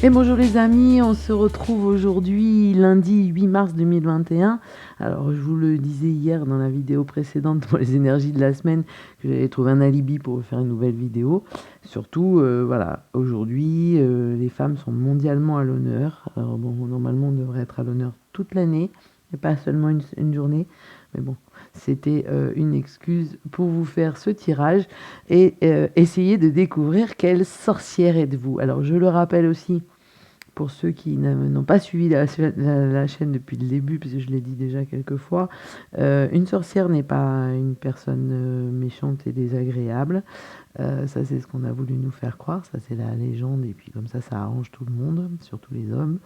Et bonjour les amis, on se retrouve aujourd'hui lundi 8 mars 2021. Alors je vous le disais hier dans la vidéo précédente pour les énergies de la semaine que j'avais trouvé un alibi pour vous faire une nouvelle vidéo. Surtout, voilà, aujourd'hui les femmes sont mondialement à l'honneur. Alors bon, normalement on devrait être à l'honneur toute l'année et pas seulement une journée. Mais bon, c'était une excuse pour vous faire ce tirage et essayer de découvrir quelle sorcière êtes-vous. Alors je le rappelle aussi pour ceux qui n'ont pas suivi la chaîne depuis le début, parce que je l'ai dit déjà quelques fois, une sorcière n'est pas une personne méchante et désagréable. Ça, c'est ce qu'on a voulu nous faire croire. Ça, c'est la légende. Et puis, comme ça arrange tout le monde, surtout les hommes.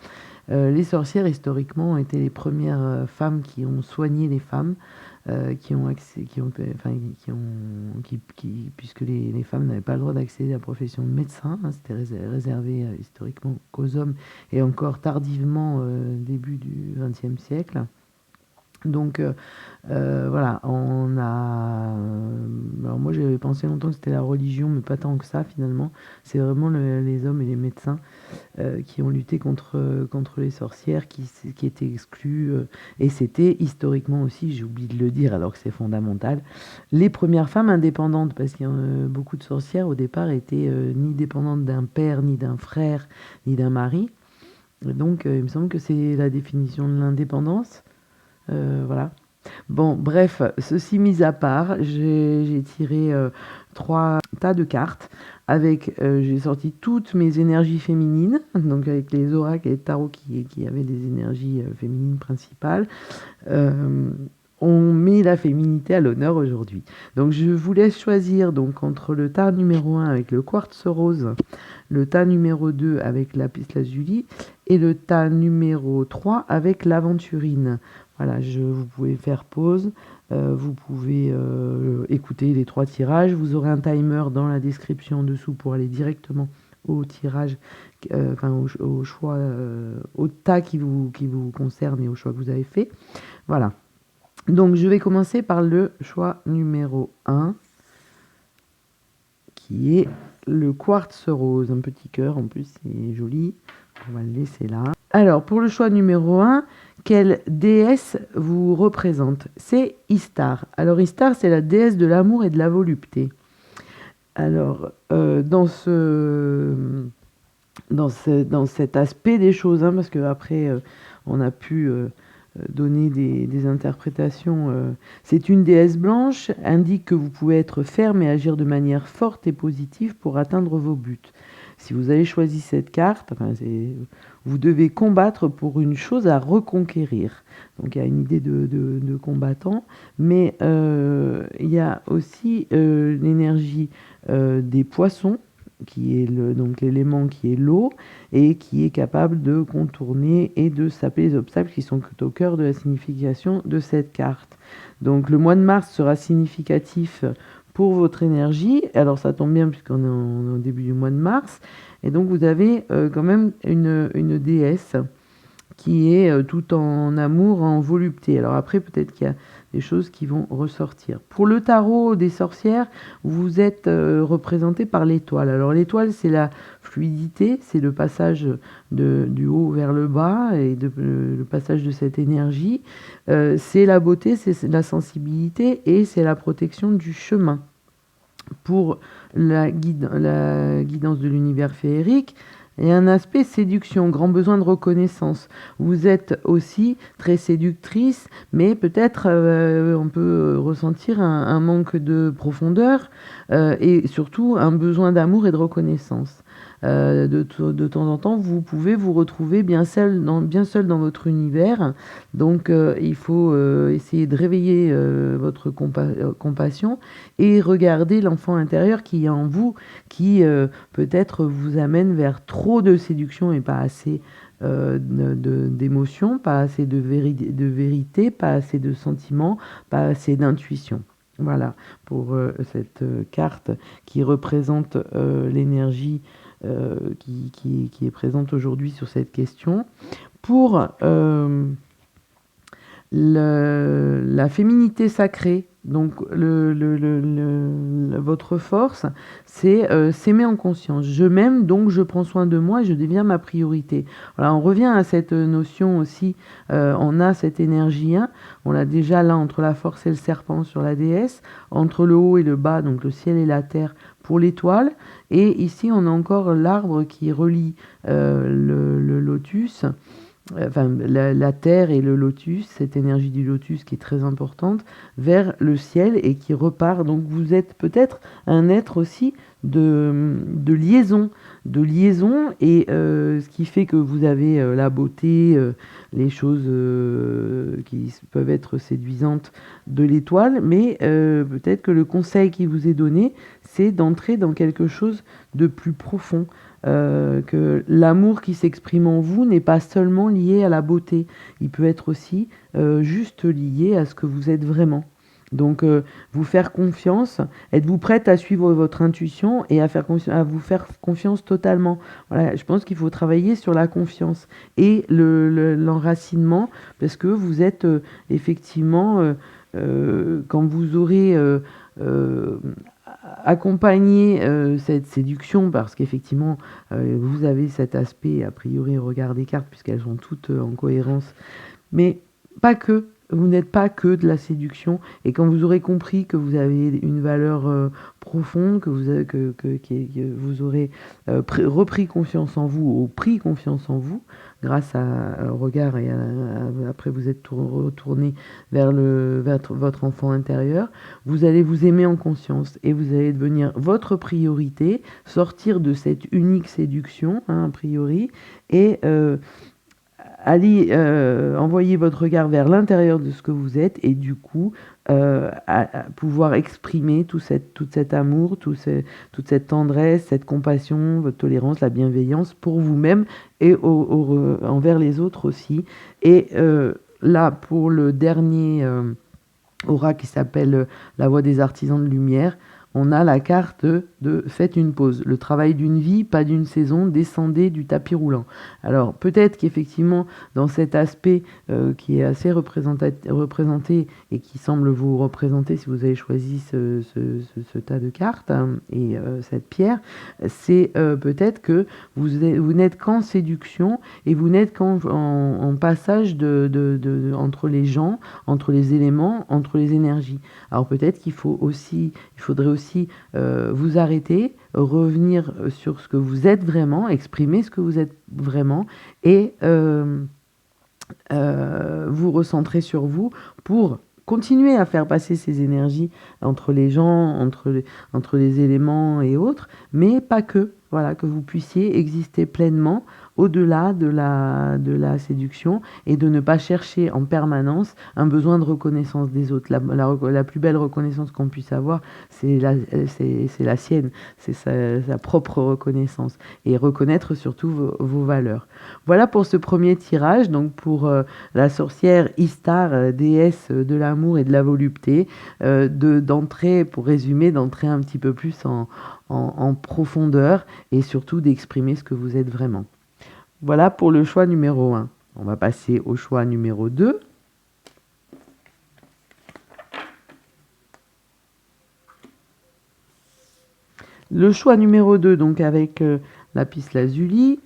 Les sorcières, historiquement, ont été les premières femmes qui ont soigné les femmes, qui ont accès, puisque les femmes n'avaient pas le droit d'accéder à la profession de médecin, hein, c'était réservé historiquement qu'aux hommes, et encore tardivement, début du XXe siècle. Donc voilà, on a. Alors moi j'avais pensé longtemps que c'était la religion, mais pas tant que ça finalement. C'est vraiment les hommes et les médecins qui ont lutté contre les sorcières qui étaient exclues. Et c'était historiquement aussi, j'ai oublié de le dire alors que c'est fondamental, les premières femmes indépendantes, parce qu'il y a beaucoup de sorcières au départ étaient ni dépendantes d'un père, ni d'un frère, ni d'un mari. Et donc il me semble que c'est la définition de l'indépendance. Voilà. Bon, bref, ceci mis à part, j'ai tiré 3 tas de cartes avec, j'ai sorti toutes mes énergies féminines, donc avec les oracles et les tarots qui avaient des énergies féminines principales. On met la féminité à l'honneur aujourd'hui. Donc je vous laisse choisir donc entre le tas numéro 1 avec le quartz rose, le tas numéro 2 avec lapis lazuli et le tas numéro 3 avec l'aventurine. Voilà, vous pouvez faire pause, vous pouvez écouter les 3 tirages. Vous aurez un timer dans la description en dessous pour aller directement au tirage, au choix, au tas qui vous concerne et au choix que vous avez fait. Voilà. Donc je vais commencer par le choix numéro 1, qui est le quartz rose. Un petit cœur, en plus c'est joli. On va le laisser là. Alors pour le choix numéro 1, quelle déesse vous représente? C'est Istar. Alors Istar, c'est la déesse de l'amour et de la volupté. Alors dans cet aspect des choses, hein, parce qu'après on a pu donner des interprétations. C'est une déesse blanche, indique que vous pouvez être ferme et agir de manière forte et positive pour atteindre vos buts. Si vous avez choisi cette carte, vous devez combattre pour une chose à reconquérir. Donc il y a une idée de combattant, mais il y a aussi l'énergie des poissons, qui est donc l'élément qui est l'eau, et qui est capable de contourner et de saper les obstacles qui sont au cœur de la signification de cette carte. Donc le mois de mars sera significatif pour votre énergie. Alors ça tombe bien puisqu'on est au début du mois de mars. Et donc vous avez quand même une déesse qui est tout en amour, en volupté. Alors après, peut-être qu'il y a des choses qui vont ressortir. Pour le tarot des sorcières, vous êtes représenté par l'étoile. Alors l'étoile, c'est la fluidité, c'est le passage du haut vers le bas et le passage de cette énergie. C'est la beauté, c'est la sensibilité et c'est la protection du chemin. Pour la guidance de l'univers féerique, il y a un aspect séduction, grand besoin de reconnaissance. Vous êtes aussi très séductrice, mais peut-être on peut ressentir un manque de profondeur et surtout un besoin d'amour et de reconnaissance. De temps en temps, vous pouvez vous retrouver bien seul dans votre univers. Donc, il faut essayer de réveiller votre compassion et regarder l'enfant intérieur qui est en vous, qui peut-être vous amène vers trop de séduction et pas assez d'émotion, pas assez de vérité, pas assez de sentiments, pas assez d'intuition. Voilà pour cette carte qui représente l'énergie qui est présente aujourd'hui sur cette question. Pour la féminité sacrée, Donc votre force, c'est s'aimer en conscience. Je m'aime, donc je prends soin de moi et je deviens ma priorité. Voilà, on revient à cette notion aussi, on a cette énergie 1, on l'a déjà là entre la force et le serpent sur la déesse, entre le haut et le bas, donc le ciel et la terre pour l'étoile, et ici on a encore l'arbre qui relie le lotus, enfin la terre et le lotus, cette énergie du lotus qui est très importante, vers le ciel et qui repart. Donc vous êtes peut-être un être aussi de liaison, et ce qui fait que vous avez la beauté, les choses qui peuvent être séduisantes de l'étoile, mais peut-être que le conseil qui vous est donné, c'est d'entrer dans quelque chose de plus profond. Que l'amour qui s'exprime en vous n'est pas seulement lié à la beauté, il peut être aussi juste lié à ce que vous êtes vraiment. Donc, vous faire confiance, êtes-vous prête à suivre votre intuition et à vous faire confiance totalement. Voilà, je pense qu'il faut travailler sur la confiance et l'enracinement, parce que vous êtes effectivement, quand vous aurez euh, accompagner cette séduction, parce qu'effectivement, vous avez cet aspect, a priori, regard des cartes, puisqu'elles sont toutes en cohérence, mais pas que. Vous n'êtes pas que de la séduction, et quand vous aurez compris que vous avez une valeur profonde, que vous aurez repris confiance en vous, ou pris confiance en vous, grâce à un regard, et après vous êtes retourné vers votre enfant intérieur, vous allez vous aimer en conscience, et vous allez devenir votre priorité, sortir de cette unique séduction, hein, a priori, et allez envoyer votre regard vers l'intérieur de ce que vous êtes, et du coup à pouvoir exprimer tout cet amour, toute cette tendresse, cette compassion, votre tolérance, la bienveillance pour vous-même et envers les autres aussi. Et là, pour le dernier aura qui s'appelle la voix des artisans de lumière, on a la carte de faites une pause. Le travail d'une vie, pas d'une saison, descendez du tapis roulant. Alors peut-être qu'effectivement, dans cet aspect qui est assez représenté et qui semble vous représenter si vous avez choisi ce tas de cartes, hein, et cette pierre, c'est peut-être que vous n'êtes qu'en séduction et vous n'êtes qu'en passage entre les gens, entre les éléments, entre les énergies. Alors peut-être il faudrait aussi vous arrêter, revenir sur ce que vous êtes vraiment, exprimer ce que vous êtes vraiment, et vous recentrer sur vous pour continuer à faire passer ces énergies entre les gens, entre les éléments et autres, mais pas que. Voilà, que vous puissiez exister pleinement au-delà de la séduction, et de ne pas chercher en permanence un besoin de reconnaissance des autres. La plus belle reconnaissance qu'on puisse avoir, c'est la sienne, c'est sa propre reconnaissance, et reconnaître surtout vos valeurs. Voilà pour ce premier tirage, donc pour la sorcière Istar, déesse de l'amour et de la volupté, d'entrer, pour résumer, d'entrer un petit peu plus en profondeur, et surtout d'exprimer ce que vous êtes vraiment. Voilà pour le choix numéro 1. On va passer au choix numéro 2. Le choix numéro 2, donc avec lapis lazuli.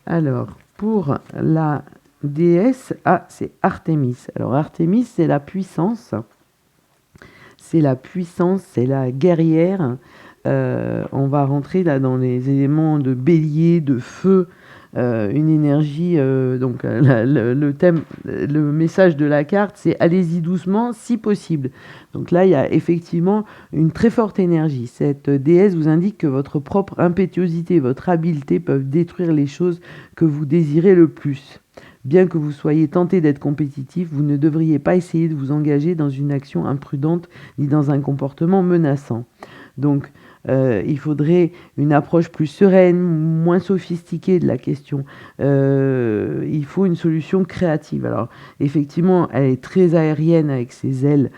Alors, pour la déesse, c'est Artémis. Alors, Artémis, c'est la puissance. C'est la guerrière. On va rentrer là dans les éléments de bélier, de feu, une énergie. Donc le thème, le message de la carte, c'est allez-y doucement si possible. Donc là, il y a effectivement une très forte énergie. Cette déesse vous indique que votre propre impétuosité, votre habileté peuvent détruire les choses que vous désirez le plus. Bien que vous soyez tenté d'être compétitif, vous ne devriez pas essayer de vous engager dans une action imprudente ni dans un comportement menaçant. Donc, il faudrait une approche plus sereine, moins sophistiquée de la question. Il faut une solution créative. Alors, effectivement, elle est très aérienne avec ses ailes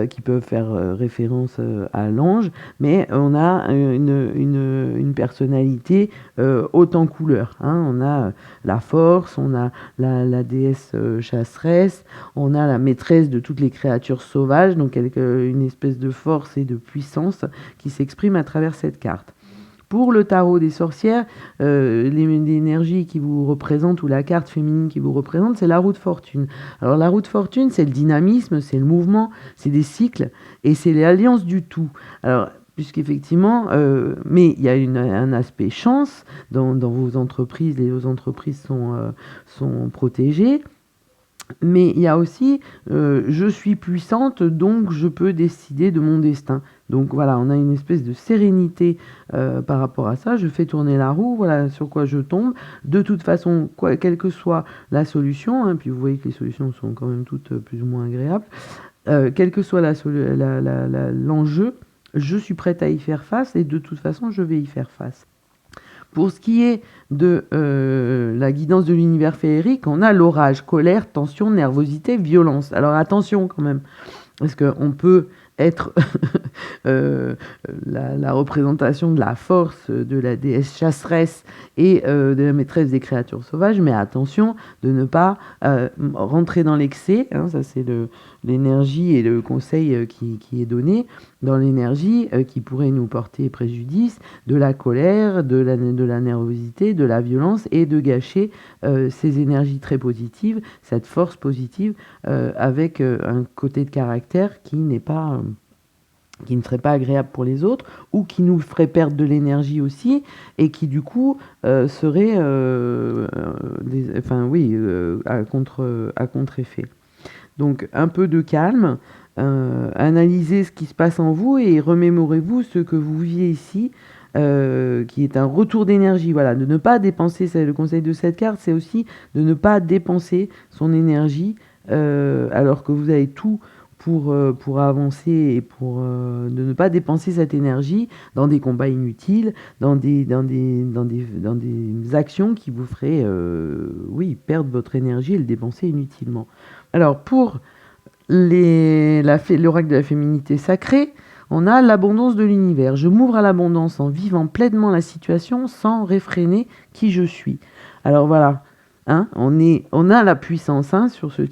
qui peuvent faire référence à l'ange, mais on a une personnalité haute en couleurs, hein. On a la force, on a la déesse chasseresse, on a la maîtresse de toutes les créatures sauvages, donc une espèce de force et de puissance qui s'exprime à travers cette carte. Pour le tarot des sorcières, l'énergie qui vous représente ou la carte féminine qui vous représente, c'est la roue de fortune. Alors la roue de fortune, c'est le dynamisme, c'est le mouvement, c'est des cycles et c'est l'alliance du tout. Alors puisqu'effectivement, mais il y a un aspect chance dans vos entreprises, vos entreprises sont protégées. Mais il y a aussi, je suis puissante, donc je peux décider de mon destin. Donc voilà, on a une espèce de sérénité par rapport à ça. Je fais tourner la roue, voilà sur quoi je tombe. De toute façon, quelle que soit la solution, hein, puis vous voyez que les solutions sont quand même toutes plus ou moins agréables, quel que soit l'enjeu, je suis prête à y faire face et de toute façon, je vais y faire face. Pour ce qui est de la guidance de l'univers féerique, on a l'orage, colère, tension, nervosité, violence. Alors attention quand même, parce qu'on peut être la représentation de la force de la déesse chasseresse et de la maîtresse des créatures sauvages, mais attention de ne pas rentrer dans l'excès, hein, ça c'est l'énergie et le conseil qui est donné, dans l'énergie qui pourrait nous porter préjudice, de la colère, de la nervosité, de la violence, et de gâcher ces énergies très positives, cette force positive, avec un côté de caractère qui ne serait pas agréable pour les autres, ou qui nous ferait perdre de l'énergie aussi, et qui du coup serait à contre-effet. Donc un peu de calme, analysez ce qui se passe en vous et remémorez-vous ce que vous viviez ici, qui est un retour d'énergie. Voilà, de ne pas dépenser, c'est le conseil de cette carte, c'est aussi de ne pas dépenser son énergie alors que vous avez tout pour avancer et de ne pas dépenser cette énergie dans des combats inutiles, dans des actions qui vous feraient perdre votre énergie et le dépenser inutilement. Alors pour l'oracle de la féminité sacrée, on a l'abondance de l'univers. Je m'ouvre à l'abondance en vivant pleinement la situation sans réfréner qui je suis. Alors voilà, hein, on a la puissance, hein, sur ce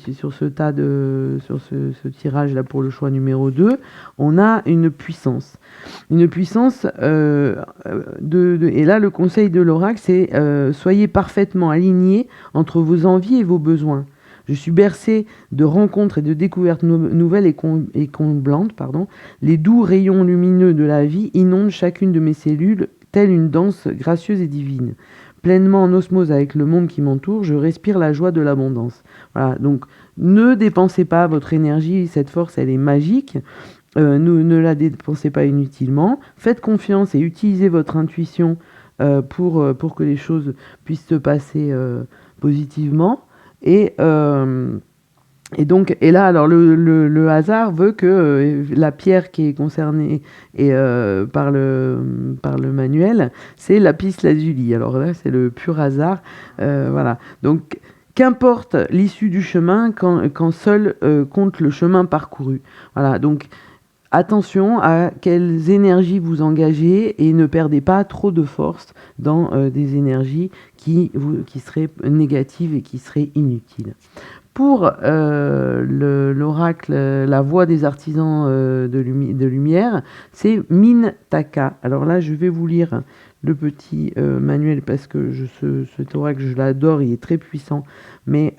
tirage là pour le choix numéro 2. On a une puissance. Et là le conseil de l'oracle, c'est soyez parfaitement alignés entre vos envies et vos besoins. Je suis bercée de rencontres et de découvertes nouvelles et comblantes. Les doux rayons lumineux de la vie inondent chacune de mes cellules, telle une danse gracieuse et divine. Pleinement en osmose avec le monde qui m'entoure, je respire la joie de l'abondance. Voilà, donc ne dépensez pas votre énergie, cette force, elle est magique. Ne la dépensez pas inutilement. Faites confiance et utilisez votre intuition pour que les choses puissent se passer positivement. Et là, alors le hasard veut que la pierre qui est concernée par le manuel, c'est lapis lazuli. Alors là, c'est le pur hasard. Voilà. Donc, qu'importe l'issue du chemin quand seul compte le chemin parcouru. Voilà. Donc, attention à quelles énergies vous engagez et ne perdez pas trop de force dans des énergies qui seraient négatives et qui seraient inutiles. Pour l'oracle, la voix des artisans de lumière, c'est Mintaka. Alors là, je vais vous lire le petit manuel parce que cet oracle, je l'adore, il est très puissant, mais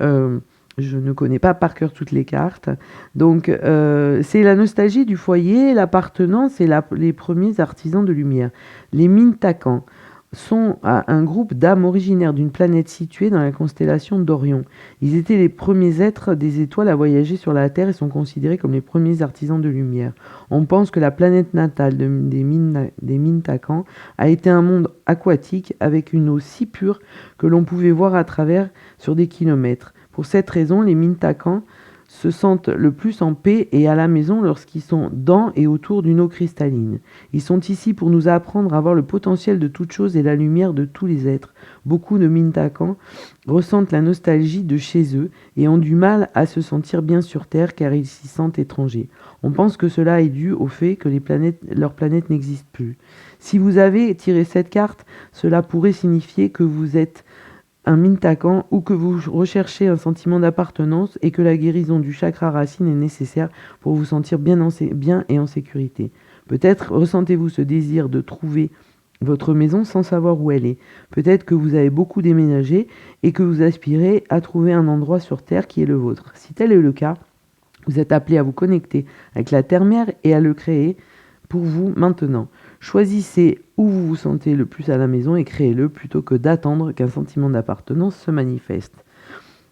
je ne connais pas par cœur toutes les cartes. Donc, c'est la nostalgie du foyer, l'appartenance et les premiers artisans de lumière. Les Mintakans sont un groupe d'âmes originaires d'une planète située dans la constellation d'Orion. Ils étaient les premiers êtres des étoiles à voyager sur la Terre et sont considérés comme les premiers artisans de lumière. On pense que la planète natale des Mintakans a été un monde aquatique avec une eau si pure que l'on pouvait voir à travers sur des kilomètres. Pour cette raison, les Mintakans se sentent le plus en paix et à la maison lorsqu'ils sont dans et autour d'une eau cristalline. Ils sont ici pour nous apprendre à voir le potentiel de toute chose et la lumière de tous les êtres. Beaucoup de Mintakans ressentent la nostalgie de chez eux et ont du mal à se sentir bien sur Terre car ils s'y sentent étrangers. On pense que cela est dû au fait que leur planète n'existe plus. Si vous avez tiré cette carte, cela pourrait signifier que vous êtes un Mintakan ou que vous recherchez un sentiment d'appartenance et que la guérison du chakra racine est nécessaire pour vous sentir bien et en sécurité. Peut-être ressentez-vous ce désir de trouver votre maison sans savoir où elle est. Peut-être que vous avez beaucoup déménagé et que vous aspirez à trouver un endroit sur Terre qui est le vôtre. Si tel est le cas, vous êtes appelé à vous connecter avec la Terre-Mère et à le créer pour vous maintenant. Choisissez où vous vous sentez le plus à la maison et créez-le plutôt que d'attendre qu'un sentiment d'appartenance se manifeste.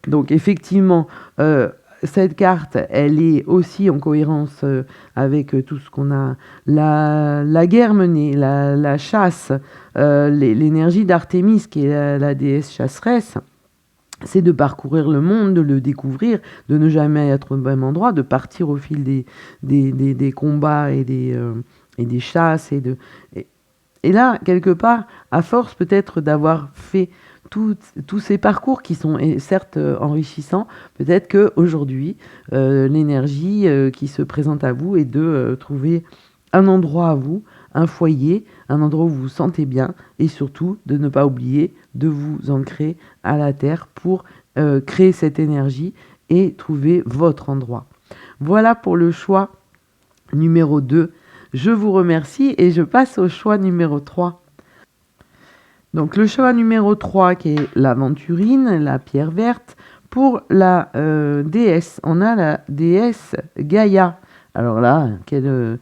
Donc effectivement, cette carte, elle est aussi en cohérence avec tout ce qu'on a. La guerre menée, la chasse, l'énergie d'Artémis, qui est la déesse chasseresse, c'est de parcourir le monde, de le découvrir, de ne jamais être au même endroit, de partir au fil des combats et des chasses. Et là, quelque part, à force peut-être d'avoir fait tous ces parcours qui sont certes enrichissants, peut-être qu'aujourd'hui, l'énergie qui se présente à vous est de trouver un endroit à vous, un foyer, un endroit où vous vous sentez bien et surtout de ne pas oublier de vous ancrer à la terre pour créer cette énergie et trouver votre endroit. Voilà pour le choix numéro 2. Je vous remercie et je passe au choix numéro 3. Donc le choix numéro 3 qui est l'aventurine, la pierre verte. Pour la déesse, on a la déesse Gaïa. Alors là, quelle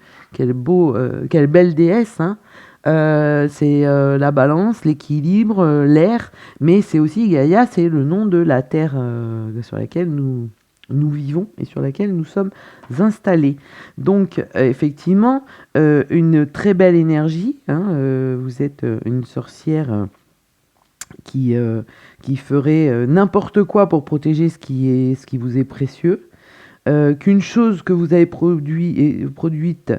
belle déesse, hein. C'est la balance, l'équilibre, l'air, mais c'est aussi Gaïa, c'est le nom de la terre sur laquelle nous vivons et sur laquelle nous sommes installés. Donc effectivement, une très belle énergie, hein, vous êtes une sorcière qui ferait n'importe quoi pour protéger ce qui vous est précieux. Qu'une chose que vous avez produite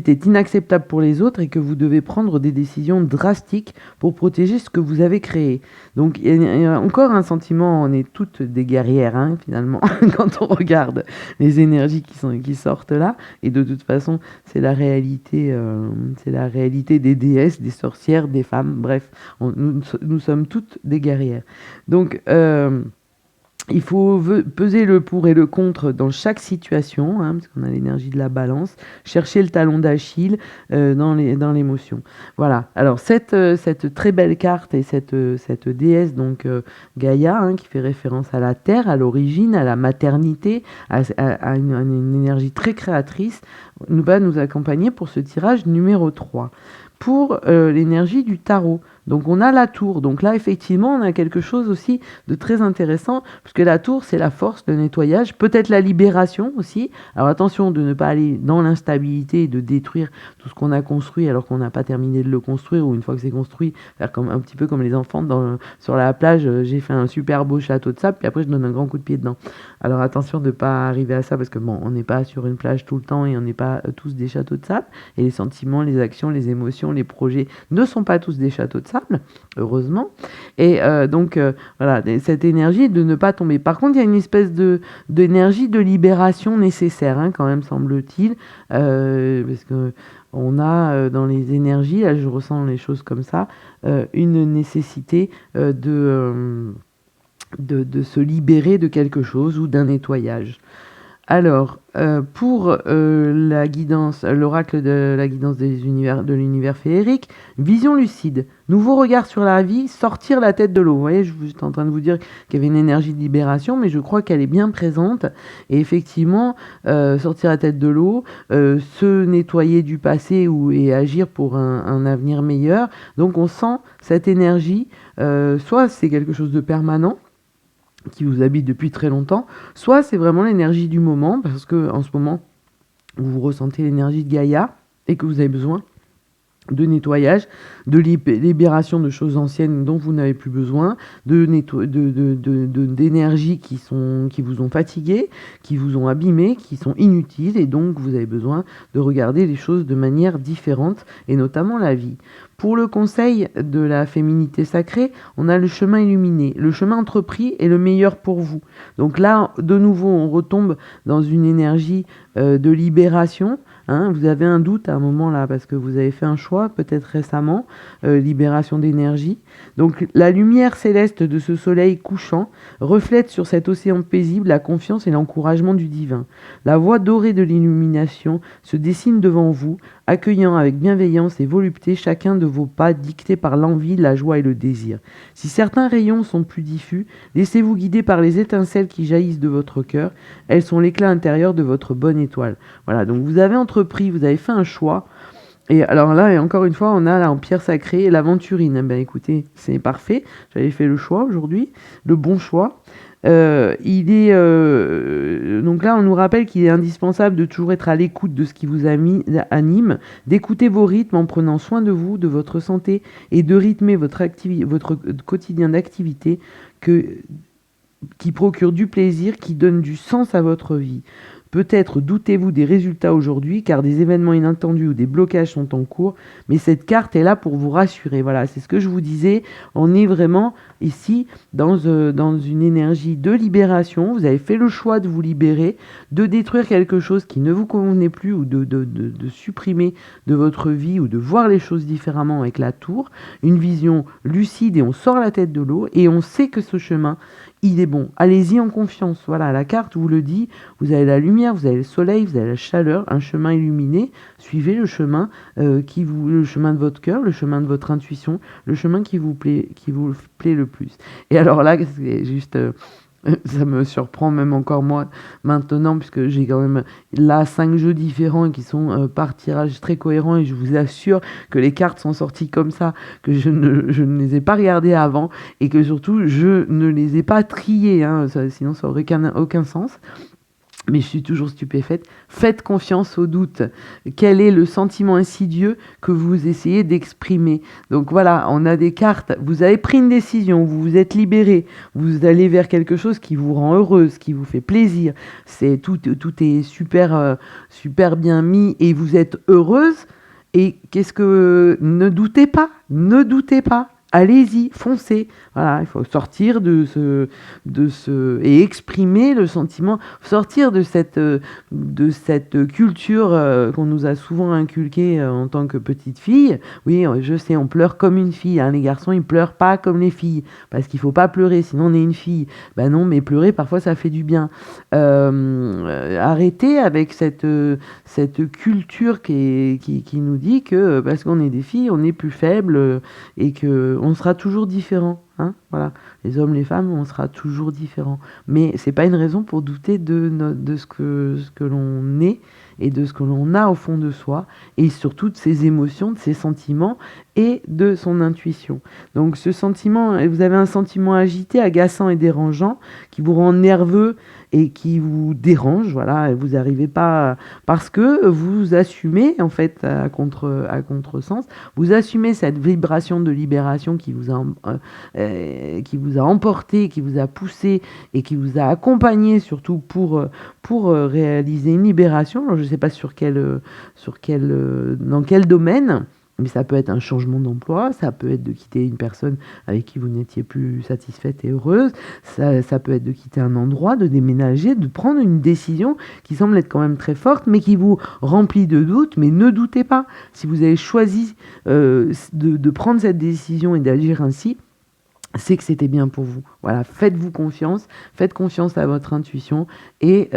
est inacceptable pour les autres et que vous devez prendre des décisions drastiques pour protéger ce que vous avez créé. Donc il y a encore un sentiment, on est toutes des guerrières, hein, finalement, quand on regarde les énergies qui sortent là. Et de toute façon, c'est la réalité des déesses, des sorcières, des femmes, bref, nous sommes toutes des guerrières. Donc il faut peser le pour et le contre dans chaque situation, hein, parce qu'on a l'énergie de la balance, chercher le talon d'Achille dans l'émotion. Voilà, alors cette très belle carte et cette déesse, donc Gaïa, hein, qui fait référence à la terre, à l'origine, à la maternité, à une énergie très créatrice, va nous accompagner pour ce tirage numéro 3. Pour l'énergie du tarot. Donc on a la tour. Donc là, effectivement, on a quelque chose aussi de très intéressant, puisque la tour, c'est la force, le nettoyage, peut-être la libération aussi. Alors attention de ne pas aller dans l'instabilité et de détruire tout ce qu'on a construit alors qu'on n'a pas terminé de le construire, ou une fois que c'est construit, faire un petit peu comme les enfants sur la plage, j'ai fait un super beau château de sable, puis après je donne un grand coup de pied dedans. Alors attention de ne pas arriver à ça, parce que bon, on n'est pas sur une plage tout le temps et on n'est pas tous des châteaux de sable, et les sentiments, les actions, les émotions, les projets ne sont pas tous des châteaux de sable, heureusement. Et donc voilà, cette énergie de ne pas tomber. Par contre, il y a une espèce d'énergie de libération nécessaire, hein, quand même, semble-t-il, parce que on a dans les énergies, là je ressens les choses comme ça, une nécessité de se libérer de quelque chose ou d'un nettoyage. Alors, pour la guidance, l'oracle de la guidance de l'univers féerique, vision lucide, nouveau regard sur la vie, sortir la tête de l'eau. Vous voyez, j'étais en train de vous dire qu'il y avait une énergie de libération, mais je crois qu'elle est bien présente. Et effectivement, sortir la tête de l'eau, se nettoyer du passé et agir pour un avenir meilleur. Donc on sent cette énergie, soit c'est quelque chose de permanent, qui vous habite depuis très longtemps, soit c'est vraiment l'énergie du moment, parce que en ce moment, vous ressentez l'énergie de Gaïa et que vous avez besoin de nettoyage, de libération de choses anciennes dont vous n'avez plus besoin, d'énergie qui vous ont fatigué, qui vous ont abîmé, qui sont inutiles, et donc vous avez besoin de regarder les choses de manière différente, et notamment la vie. Pour le conseil de la féminité sacrée, on a le chemin illuminé. Le chemin entrepris est le meilleur pour vous. Donc là, de nouveau, on retombe dans une énergie de libération. Hein, vous avez un doute à un moment là parce que vous avez fait un choix peut-être récemment, libération d'énergie. Donc la lumière céleste de ce soleil couchant reflète sur cet océan paisible la confiance et l'encouragement du divin. La voie dorée de l'illumination se dessine devant vous, accueillant avec bienveillance et volupté chacun de vos pas dictés par l'envie, la joie et le désir. Si certains rayons sont plus diffus, laissez-vous guider par les étincelles qui jaillissent de votre cœur. Elles sont l'éclat intérieur de votre bonne étoile. Voilà, donc vous avez entrepris, vous avez fait un choix. Et alors là, et encore une fois, on a là en pierre sacrée l'aventurine. Eh ben écoutez, c'est parfait. J'avais fait le choix aujourd'hui, le bon choix. Donc là, on nous rappelle qu'il est indispensable de toujours être à l'écoute de ce qui vous anime, d'écouter vos rythmes en prenant soin de vous, de votre santé, et de rythmer votre quotidien d'activité qui procure du plaisir, qui donne du sens à votre vie. Peut-être doutez-vous des résultats aujourd'hui, car des événements inattendus ou des blocages sont en cours, mais cette carte est là pour vous rassurer. Voilà, c'est ce que je vous disais. On est vraiment ici dans une énergie de libération. Vous avez fait le choix de vous libérer, de détruire quelque chose qui ne vous convenait plus, ou de supprimer de votre vie, ou de voir les choses différemment avec la tour. Une vision lucide, et on sort la tête de l'eau, et on sait que ce chemin, il est bon. Allez-y en confiance. Voilà, la carte vous le dit. Vous avez la lumière, vous avez le soleil, vous avez la chaleur, un chemin illuminé. Suivez le chemin le chemin de votre cœur, le chemin de votre intuition, le chemin qui vous plaît le plus. Et alors là, c'est juste ça me surprend même encore moi maintenant, puisque j'ai quand même là 5 jeux différents qui sont par tirage très cohérent, et je vous assure que les cartes sont sorties comme ça, que je ne les ai pas regardées avant, et que surtout je ne les ai pas triées, hein, sinon ça aurait aucun sens. Mais je suis toujours stupéfaite. Faites confiance au doute. Quel est le sentiment insidieux que vous essayez d'exprimer? Donc voilà, on a des cartes. Vous avez pris une décision, vous vous êtes libéré, vous allez vers quelque chose qui vous rend heureuse, qui vous fait plaisir. Tout est super bien mis, et vous êtes heureuse. Et ne doutez pas. Allez-y, foncez. Voilà, il faut sortir et exprimer le sentiment, sortir de cette culture qu'on nous a souvent inculquée en tant que petite fille. Oui, je sais, on pleure comme une fille, hein. Les garçons, ils pleurent pas comme les filles, parce qu'il faut pas pleurer, sinon on est une fille. Ben non, mais pleurer, parfois, ça fait du bien. Arrêtez avec cette culture qui nous dit que parce qu'on est des filles, on est plus faible, et que on sera toujours différent, hein, voilà. Les hommes, les femmes, on sera toujours différents. Mais c'est pas une raison pour douter de ce que l'on est, et de ce que l'on a au fond de soi, et surtout de ses émotions, de ses sentiments et de son intuition. Donc vous avez un sentiment agité, agaçant et dérangeant, qui vous rend nerveux et qui vous dérange, voilà, et vous n'arrivez pas, parce que vous assumez, en fait, à contresens, vous assumez cette vibration de libération qui vous a emporté, qui vous a poussé, et qui vous a accompagné surtout pour réaliser une libération. Alors, je ne sais pas dans quel domaine, mais ça peut être un changement d'emploi, ça peut être de quitter une personne avec qui vous n'étiez plus satisfaite et heureuse, ça peut être de quitter un endroit, de déménager, de prendre une décision qui semble être quand même très forte, mais qui vous remplit de doutes. Mais ne doutez pas, si vous avez choisi de prendre cette décision et d'agir ainsi, c'est que c'était bien pour vous. Voilà, faites-vous confiance, faites confiance à votre intuition, et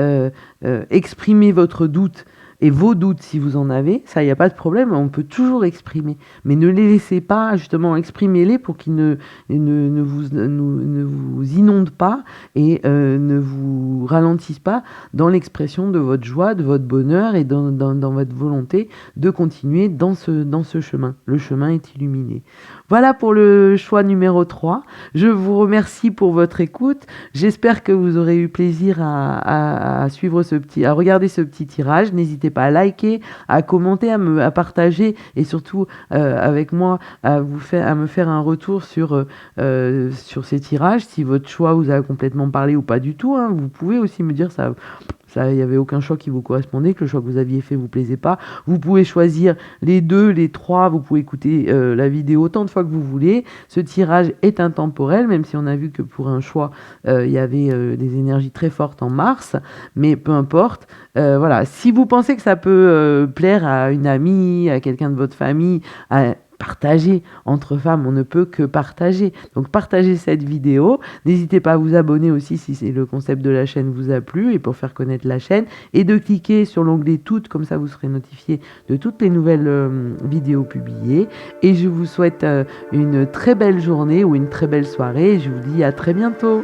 exprimez votre doute et vos doutes si vous en avez. Ça, il n'y a pas de problème, on peut toujours exprimer, mais ne les laissez pas, justement, exprimez-les pour qu'ils ne vous inondent pas, et ne vous ralentissent pas dans l'expression de votre joie, de votre bonheur, et dans votre volonté de continuer dans ce chemin. Le chemin est illuminé. Voilà pour le choix numéro 3. Je vous remercie pour votre écoute. J'espère que vous aurez eu plaisir à regarder ce petit tirage. N'hésitez pas à liker, à commenter, à partager et surtout avec moi à me faire un retour sur ces tirages. Si votre choix vous a complètement parlé ou pas du tout, hein, vous pouvez aussi me dire ça, il n'y avait aucun choix qui vous correspondait, que le choix que vous aviez fait vous plaisait pas. Vous pouvez choisir les 2, les 3, vous pouvez écouter la vidéo autant de fois que vous voulez. Ce tirage est intemporel, même si on a vu que pour un choix, il y avait des énergies très fortes en mars, mais peu importe. Voilà, si vous pensez que ça peut plaire à une amie, à quelqu'un de votre famille, à partager entre femmes, on ne peut que partager. Donc partagez cette vidéo, n'hésitez pas à vous abonner aussi si c'est le concept de la chaîne vous a plu et pour faire connaître la chaîne, et de cliquer sur l'onglet toutes, comme ça vous serez notifié de toutes les nouvelles vidéos publiées. Et je vous souhaite une très belle journée ou une très belle soirée et je vous dis à très bientôt.